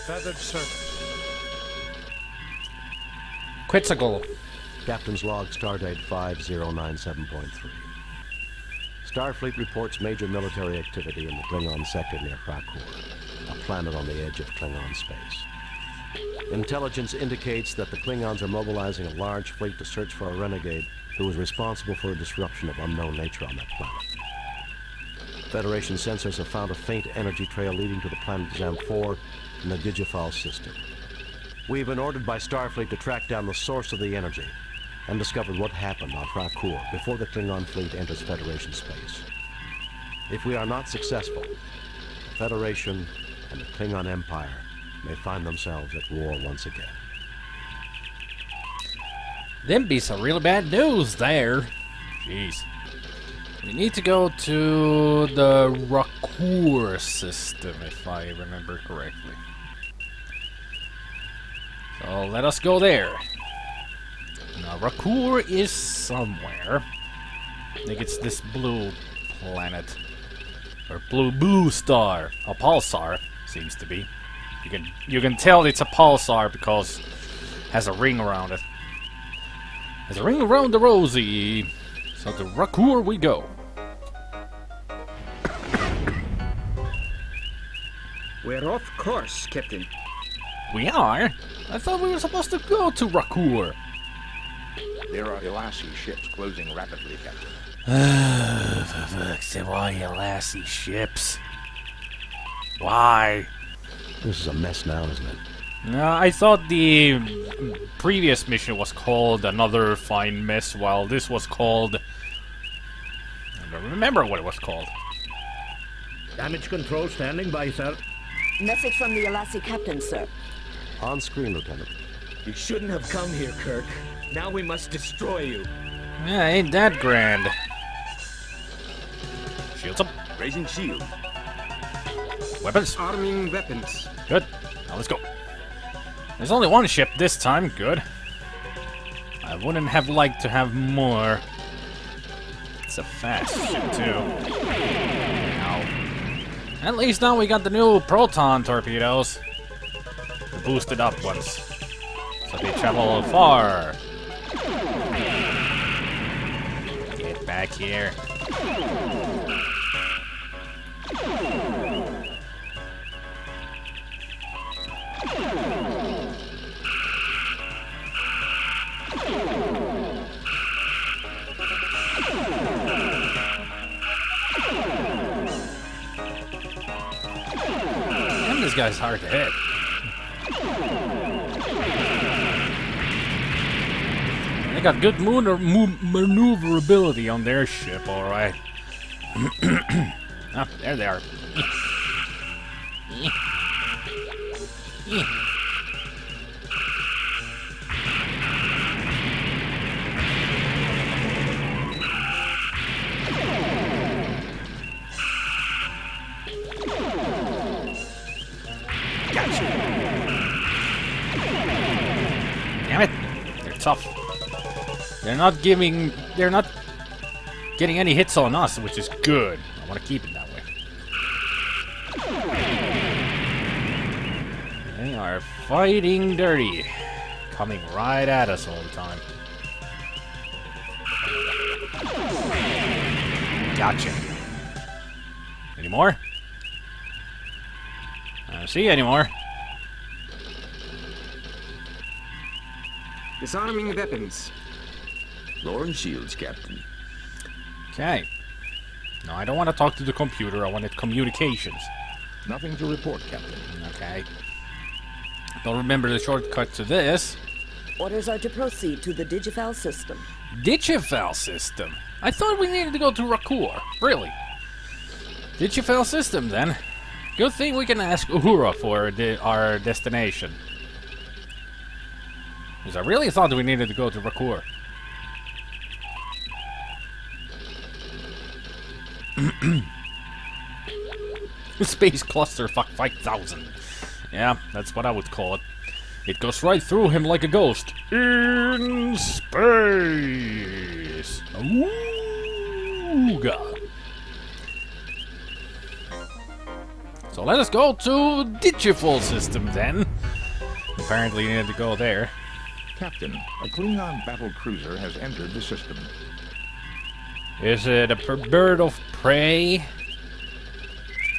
Feathered serpent. Quetzalcoatl. Captain's log, stardate 5097.3. Starfleet reports major military activity in the Klingon sector near Krakow, a planet on the edge of Klingon space. Intelligence indicates that the Klingons are mobilizing a large fleet to search for a renegade who is responsible for a disruption of unknown nature on that planet. Federation sensors have found a faint energy trail leading to the planet Zam-4 in the Digipoll system. We've been ordered by Starfleet to track down the source of the energy and discover what happened on Krakow before the Klingon fleet enters Federation space. If we are not successful, the Federation and the Klingon Empire may find themselves at war once again. Them be some really bad news there. Jeez. We need to go to the Rakur system, if I remember correctly. So let us go there. Now, Rakur is somewhere. I think it's this blue planet. Or blue star. A pulsar, seems to be. You can tell it's a pulsar because it has a ring around it. Has a ring around the rosy. So to Rakur we go. We're off course, Captain. We are? I thought we were supposed to go to Rakur. There are Elassie ships closing rapidly, Captain. For fuck's sake, why you lassie ships? Why? This is a mess now, isn't it? No, I thought the previous mission was called Another Fine Mess, while this was called... I don't remember what it was called. Damage control standing by, sir. Message from the Elassie captain, sir. On screen, Lieutenant. You shouldn't have come here, Kirk. Now we must destroy you. Yeah, ain't that grand. Shields up. Raising shield. Weapons. Arming weapons. Good. Now let's go. There's only one ship this time. Good. I wouldn't have liked to have more. It's a fast ship, too. Ow. At least now we got the new proton torpedoes. The boosted up ones. So they travel far. Get back here. And this guy's hard to hit. They got good maneuverability on their ship, alright. Ah, there they are. Gotcha. Damn it. They're tough. They're not getting any hits on us, which is good. I want to keep it that way. They are fighting dirty. Coming right at us all the time. Gotcha. Any more? I don't see any more. Disarming weapons. Lowering shields, Captain. Okay. No, I don't want to talk to the computer. I wanted communications. Nothing to report, Captain. Okay. Don't remember the shortcut to this. Orders are to proceed to the Digipoll system. Digipoll system? I thought we needed to go to Rakur. Really? Digipoll system, then. Good thing we can ask Uhura for our destination. Because I really thought we needed to go to Rakur. Space Cluster Fuck 5000. Yeah, that's what I would call it. It goes right through him like a ghost. In space. Ooga. So let us go to Digipoll system then. Apparently you need to go there. Captain, a Klingon battle cruiser has entered the system. Is it a bird of prey?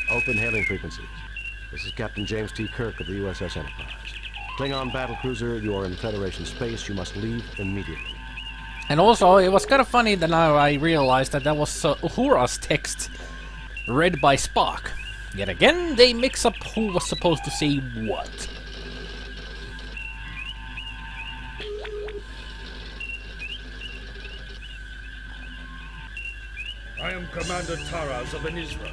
Open hailing frequencies. This is Captain James T. Kirk of the USS Enterprise. Klingon battlecruiser, you are in Federation space. You must leave immediately. And also, it was kind of funny that now I realized that was Uhura's text read by Spock. Yet again, they mix up who was supposed to say what. I am Commander Taraz of Anisra.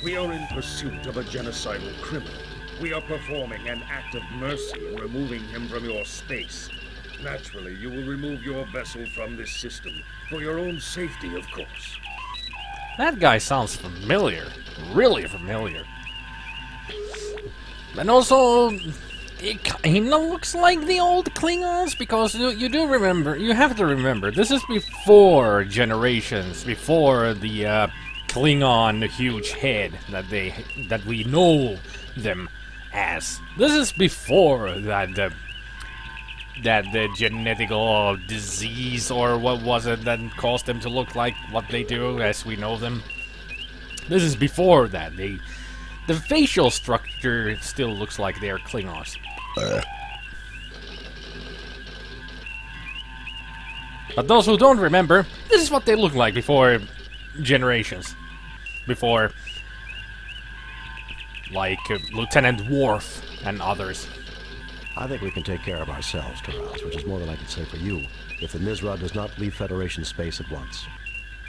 We are in pursuit of a genocidal criminal. We are performing an act of mercy in removing him from your space. Naturally, you will remove your vessel from this system, for your own safety, of course. That guy sounds familiar. Really familiar. And also, it kinda looks like the old Klingons, because you do remember, you have to remember, this is before generations, before the Klingon huge head that we know them as. This is before that the genetical disease, or what was it that caused them to look like what they do as we know them. This is before that. The facial structure still looks like they're Klingons. But those who don't remember, this is what they look like before generations. Before, like, Lieutenant Worf and others. I think we can take care of ourselves, Taraz, which is more than I can say for you, if the Nizra does not leave Federation space at once.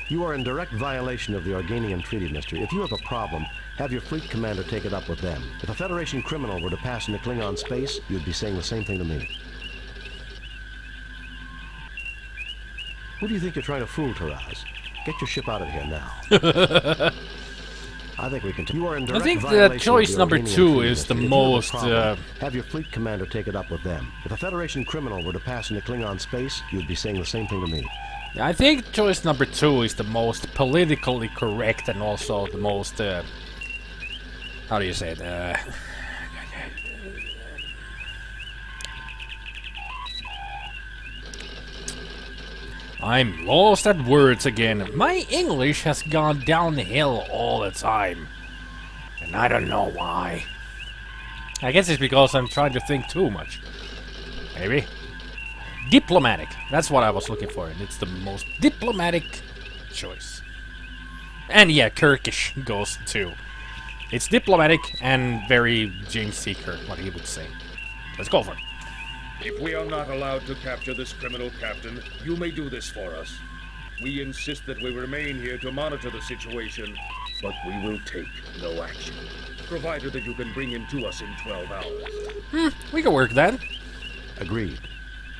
You are in direct violation of the Organian Treaty, mister. If you have a problem, have your fleet commander take it up with them. If a Federation criminal were to pass into Klingon space, you'd be saying the same thing to me. Who do you think you're trying to fool, Taraz? Get your ship out of here now. I think we can. You are in direct violation that choice of the number Organian 2 Treaty, is the mister. If you have a most. problem, have your fleet commander take it up with them. If a Federation criminal were to pass into Klingon space, you'd be saying the same thing to me. I think choice number 2 is the most politically correct and also the most. How do you say it? I'm lost at words again. My English has gone downhill all the time. And I don't know why. I guess it's because I'm trying to think too much. Maybe. Diplomatic. That's what I was looking for. And it's the most diplomatic choice. And yeah, Kirkish goes too. It's diplomatic and very James T. Kirk, what he would say. Let's go for it. If we are not allowed to capture this criminal, Captain, you may do this for us. We insist that we remain here to monitor the situation, but we will take no action, provided that you can bring him to us in 12 hours. We can work that. Agreed.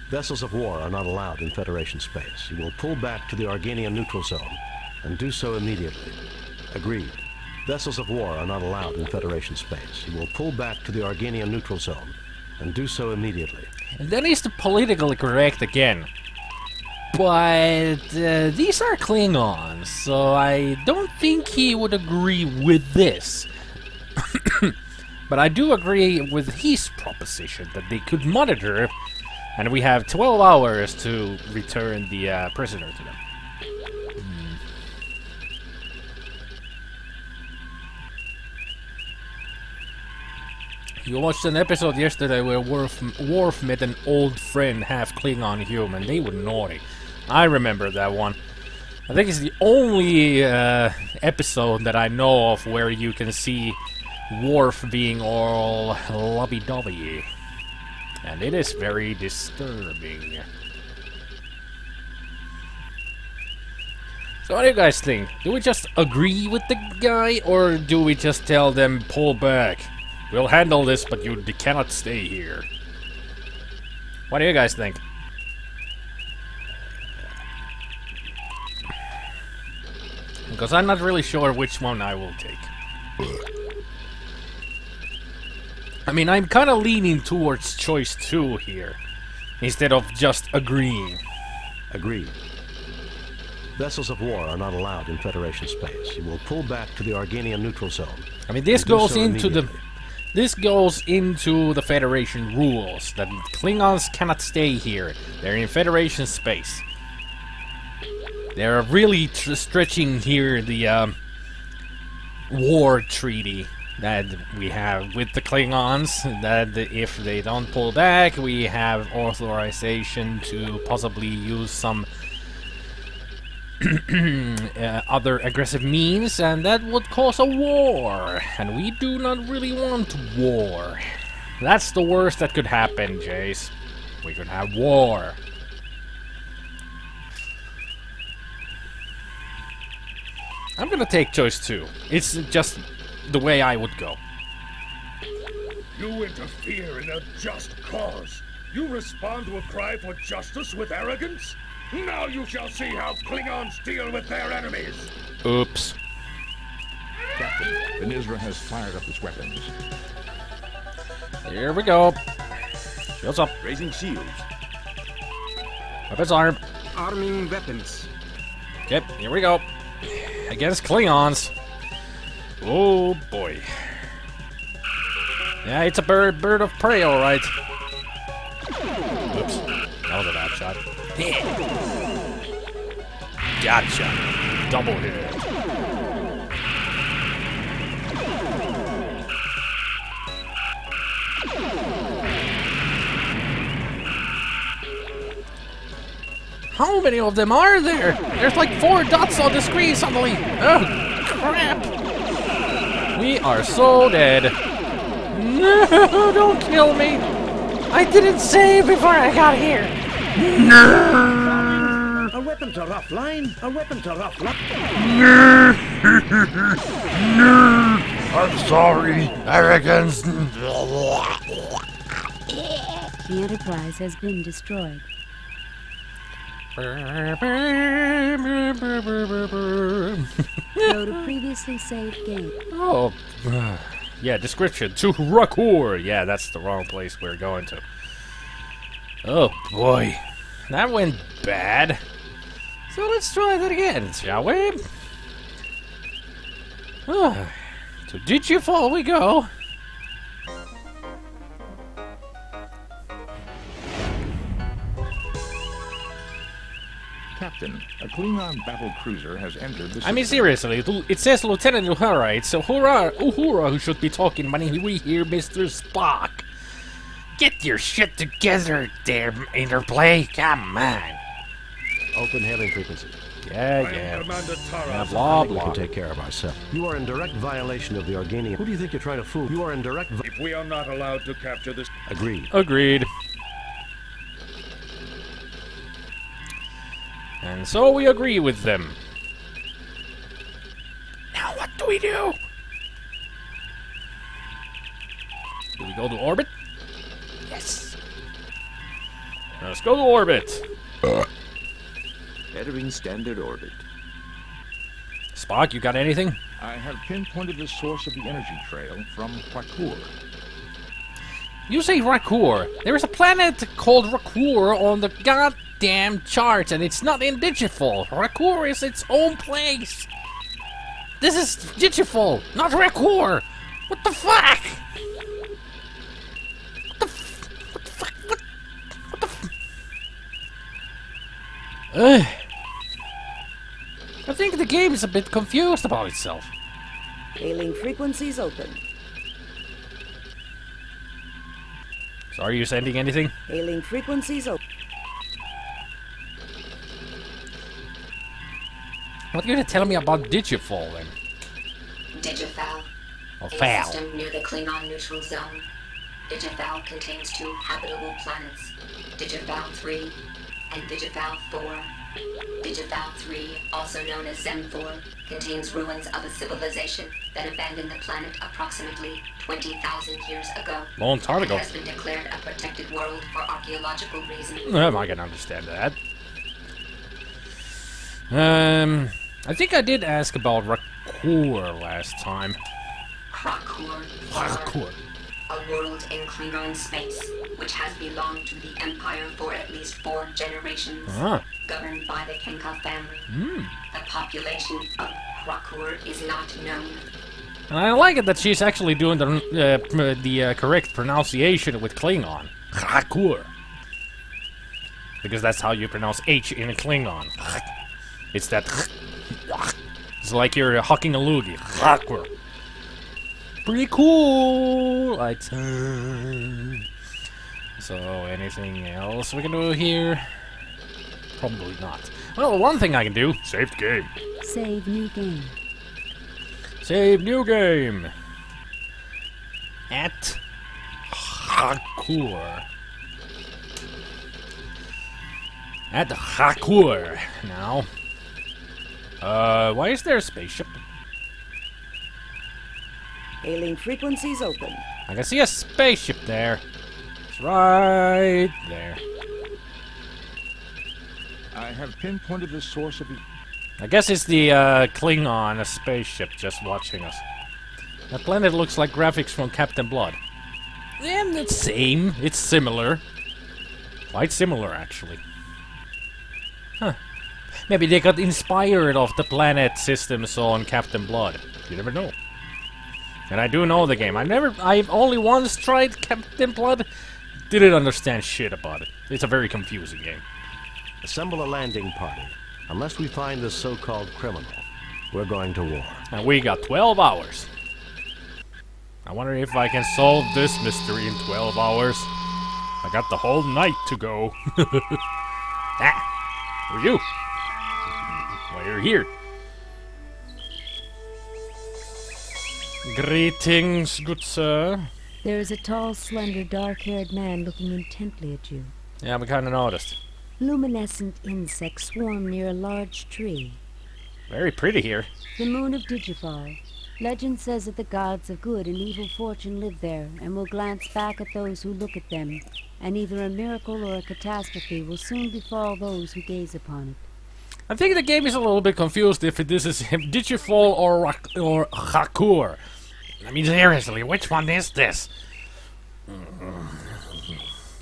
Vessels of war are not allowed in Federation space. You will pull back to the Organian neutral zone, and do so immediately. Agreed. Vessels of war are not allowed in Federation space. You will pull back to the Organian neutral zone, and do so immediately. And that is the politically correct again. But these are Klingons, so I don't think he would agree with this. But I do agree with his proposition that they could monitor, and we have 12 hours to return the prisoner to them. You watched an episode yesterday where Worf met an old friend, half Klingon human. They were naughty. I remember that one. I think it's the only episode that I know of where you can see Worf being all lovey-dovey. And it is very disturbing. So what do you guys think? Do we just agree with the guy, or do we just tell them, pull back? We'll handle this, but you cannot stay here. What do you guys think? Because I'm not really sure which one I will take. I mean, I'm kind of leaning towards choice 2 here, instead of just agreeing. Agreed. Vessels of war are not allowed in Federation space. You will pull back to the Organian neutral zone. I mean, this And do goes so into the... immediately. This goes into the Federation rules, that Klingons cannot stay here. They're in Federation space. They're really stretching here the war treaty that we have with the Klingons, that if they don't pull back, we have authorization to possibly use some other aggressive means, and that would cause a war, and we do not really want war. That's the worst that could happen, Jace. We could have war. I'm gonna take choice 2. It's just the way I would go. You interfere in a just cause. You respond to a cry for justice with arrogance? Now you shall see how Klingons deal with their enemies! Oops. Captain, Benizra has fired up his weapons. Here we go. Shields up. Raising shields. Weapons arm. Arming weapons. Yep, here we go. Against Klingons. Oh boy. Yeah, it's a bird of prey, alright. Oops. That was a bad shot. Gotcha. Double hit. How many of them are there? There's like 4 dots on the screen suddenly. Oh, crap. We are so dead. No, don't kill me. I didn't save before I got here. No. Our weapons are offline. Our weapons are offline. No. No. I'm sorry. Arrogance. The Enterprise has been destroyed. Go to previously saved game. Oh, yeah, description. To Rakur. Yeah, that's the wrong place we're going to. Oh, boy. That went bad. So let's try that again, shall we? To Digipoll we go. Captain, a Klingon battle cruiser has entered the I mean, system. seriously, it says Lieutenant Uhura. It's Uhura who should be talking when we hear Mr. Spock. Get your shit together there, Interplay. Come on. Open hailing frequency. Yeah, I yeah. am Commander Taras. Yeah, blah, We blah. can take care of ourselves. You are in direct violation of the Organian. Who do you think you're trying to fool? You are in direct. If we are not allowed to capture this, Agreed. Agreed. And so we agree with them. Now what do we do? Do we go to orbit? Yes. Let's go to orbit. Entering standard orbit. Spock, you got anything? I have pinpointed the source of the energy trail from Rakur. You say Rakur. There is a planet called Rakur on the goddamn chart, and it's not in Digipoll. Rakur is its own place. This is Digipoll, not Rakur. What the fuck? What the fuck? What the I think the game is a bit confused about itself. Hailing frequencies open. So are you sending anything? Hailing frequencies open. What are you gonna tell me about Digipoll then? Digifowl. Oh, A foul. system near the Klingon neutral zone. Digifowl contains 2 habitable planets, Digifowl 3 and Digifowl 4. Digifowl 3, also known as Zem-4, contains ruins of a civilization that abandoned the planet approximately 20,000 years ago. Long time ago. It has been declared a protected world for archaeological reasons. I can understand that. I think I did ask about Rakur last time. Rakur. Rakur. a world in Klingon space, which has belonged to the Empire for at least 4 generations, governed by the Kenka family. The population of Krakur is not known. And I like it that she's actually doing the correct pronunciation with Klingon. Krakur. Because that's how you pronounce H in a Klingon. It's that. It's like you're hucking a loogie. Krakur. Pretty cool. I turn. So, anything else we can do here? Probably not. Well, one thing I can do: save the game. Save new game. Save new game. At Hakur. At Hakur now. Why is there a spaceship? Hailing frequencies open. I can see a spaceship there. It's right there. I have pinpointed the source of the... I guess it's the Klingon, a spaceship, just watching us. That planet looks like graphics from Captain Blood. Yeah, it's same. It's similar. Quite similar, actually. Huh. Maybe they got inspired of the planet systems on Captain Blood. You never know. And I do know the game. I've only once tried Captain Blood. Didn't understand shit about it. It's a very confusing game. Assemble a landing party. Unless we find this so-called criminal, we're going to war. And we got 12 hours. I wonder if I can solve this mystery in 12 hours. I got the whole night to go. Who are you? Why are you here? Greetings, good sir. There is a tall, slender, dark-haired man looking intently at you. Yeah, we kind of noticed. Luminescent insects swarm near a large tree. Very pretty here. The moon of Digipoll. Legend says that the gods of good and evil fortune live there, and will glance back at those who look at them, and either a miracle or a catastrophe will soon befall those who gaze upon it. I think the game is a little bit confused if this is Digipoll or Hakur. I mean, seriously, which one is this?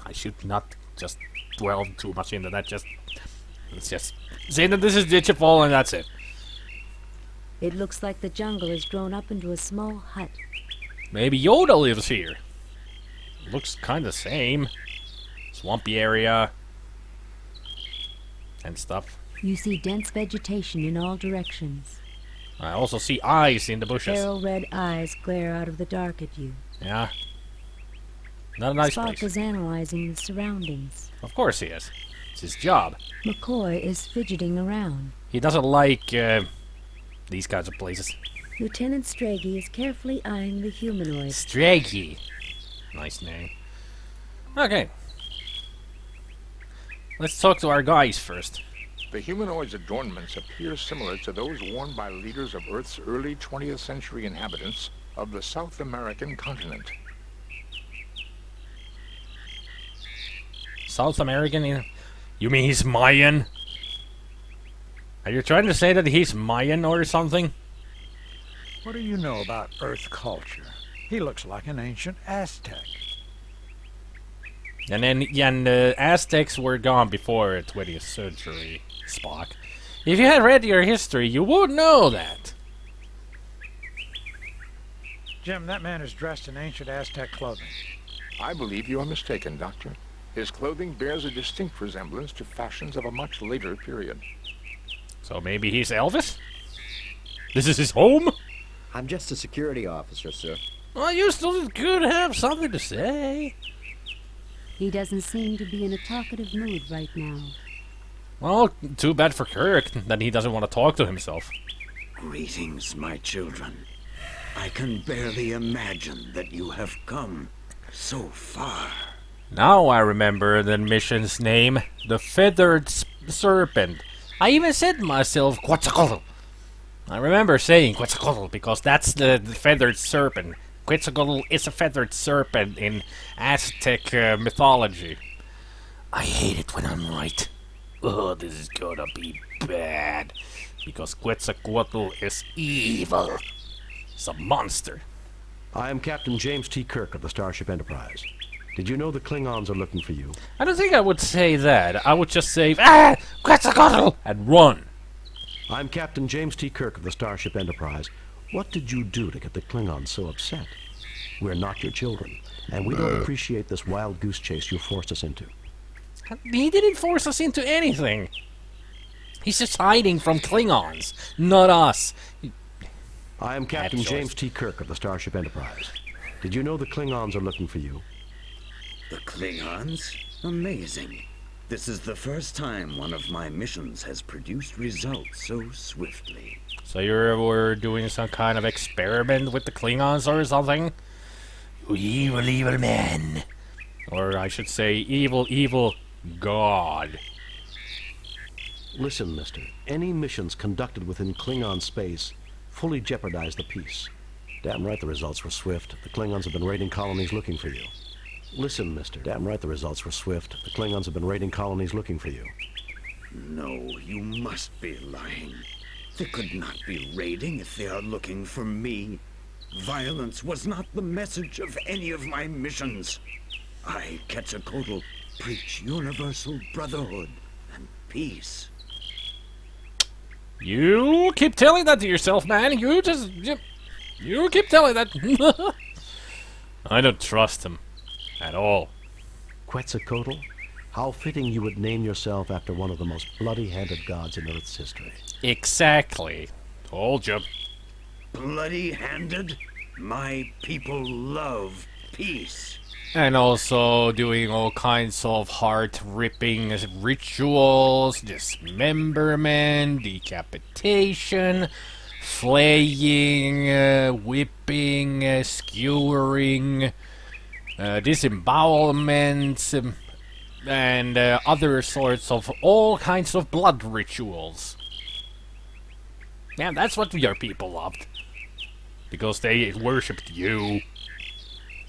I should not just dwell too much into that. Let's just say that this is Digipoll and that's it. It looks like the jungle has grown up into a small hut. Maybe Yoda lives here. Looks kind of same. Swampy area and stuff. You see dense vegetation in all directions. I also see eyes in the bushes. Feral red eyes glare out of the dark at you. Yeah. Not a nice Spock place. is analyzing the surroundings. Of course he is. It's his job. McCoy is fidgeting around. He doesn't like these kinds of places. Lieutenant Stragey is carefully eyeing the humanoid. Stragey. Nice name. Okay. Let's talk to our guys first. The humanoid's adornments appear similar to those worn by leaders of Earth's early 20th century inhabitants of the South American continent. South American? You mean he's Mayan? Are you trying to say that he's Mayan or something? What do you know about Earth culture? He looks like an ancient Aztec. And the Aztecs were gone before the 20th century, Spock. If you had read your history, you would know that. Jim, that man is dressed in ancient Aztec clothing. I believe you are mistaken, Doctor. His clothing bears a distinct resemblance to fashions of a much later period. So maybe he's Elvis? This is his home? I'm just a security officer, sir. Well, you still could have something to say. He doesn't seem to be in a talkative mood right now. Well, too bad for Kirk that he doesn't want to talk to himself. Greetings, my children. I can barely imagine that you have come so far. Now I remember the mission's name, the Feathered Serpent. I even said to myself, Quetzalcoatl. I remember saying Quetzalcoatl because that's the Feathered Serpent. Quetzalcoatl is a feathered serpent in Aztec mythology. I hate it when I'm right. Oh, this is gonna be bad. Because Quetzalcoatl is evil. It's a monster. I am Captain James T. Kirk of the Starship Enterprise. Did you know the Klingons are looking for you? I don't think I would say that. I would just say, ah, Quetzalcoatl, and run. I'm Captain James T. Kirk of the Starship Enterprise. What did you do to get the Klingons so upset? We're not your children, and we don't appreciate this wild goose chase you forced us into. He didn't force us into anything. He's just hiding from Klingons, not us. I am Captain James T. Kirk of the Starship Enterprise. Did you know the Klingons are looking for you? The Klingons? Amazing. This is the first time one of my missions has produced results so swiftly. So you were doing some kind of experiment with the Klingons or something? You evil, evil man. Or I should say, evil, evil god. Listen, mister. Any missions conducted within Klingon space fully jeopardize the peace. Damn right the results were swift. The Klingons have been raiding colonies looking for you. Listen, mister. Damn right the results were swift. The Klingons have been raiding colonies looking for you. No, you must be lying. They could not be raiding if they are looking for me. Violence was not the message of any of my missions. I, Quetzalcoatl, preach universal brotherhood and peace. You keep telling that to yourself, man. You keep telling that. I don't trust him at all. Quetzalcoatl, how fitting you would name yourself after one of the most bloody-handed gods in Earth's history. Exactly. Told you. Bloody-handed? My people love peace. And also doing all kinds of heart-ripping rituals, dismemberment, decapitation, flaying, whipping, skewering, disembowelment, and other sorts of all kinds of blood rituals. Yeah, that's what your people loved. Because they worshipped you.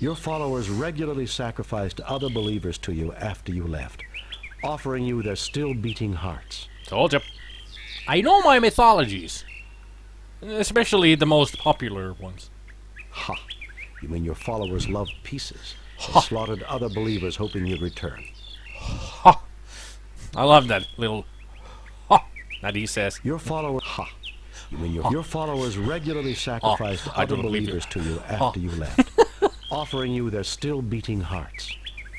Your followers regularly sacrificed other believers to you after you left, offering you their still-beating hearts. Told you. I know my mythologies. Especially the most popular ones. Ha! You mean your followers loved pieces and slaughtered other believers hoping you'd return? Ha! I love that little ha that he says. Your followers... Ha! You mean your followers regularly sacrificed other believers to you after you left, offering you their still-beating hearts.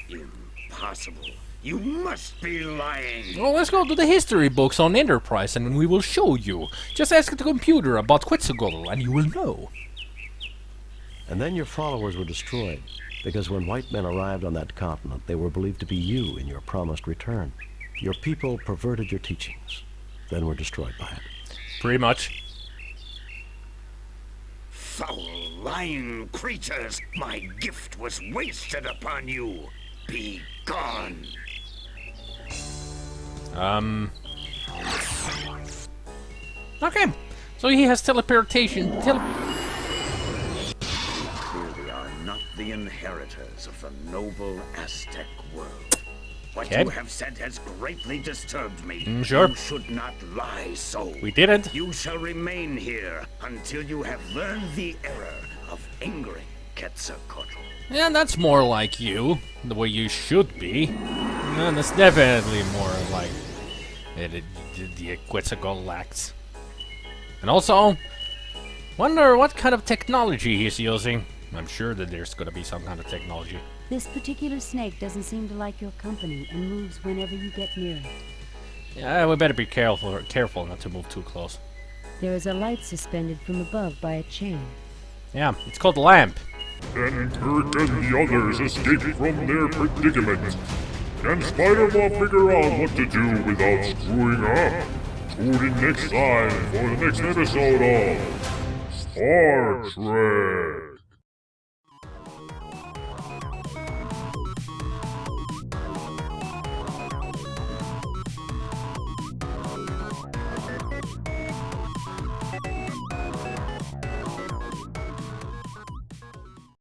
Impossible. You must be lying. Well, let's go to the history books on Enterprise and we will show you. Just ask the computer about Quetzalcoatl and you will know. And then your followers were destroyed, because when white men arrived on that continent, they were believed to be you in your promised return. Your people perverted your teachings, then were destroyed by it. Pretty much. Foul, lying creatures! My gift was wasted upon you! Be gone! Okay, so he has teleportation. We are not the inheritors of the noble Aztec world. What you have said has greatly disturbed me. Sure. You should not lie so. We didn't. You shall remain here until you have learned the error of angering Quetzalcoatl. Yeah, that's more like you. The way you should be. And that's definitely more like the Quetzalcoatl acts. And also, wonder what kind of technology he's using. I'm sure that there's gonna be some kind of technology. This particular snake doesn't seem to like your company and moves whenever you get near it. Yeah, we better be careful not to move too close. There is a light suspended from above by a chain. Yeah, it's called the lamp. Can Kirk and the others escape from their predicament? Can SpiderMwa figure out what to do without screwing up? Tune in next time for the next episode of Star Trek.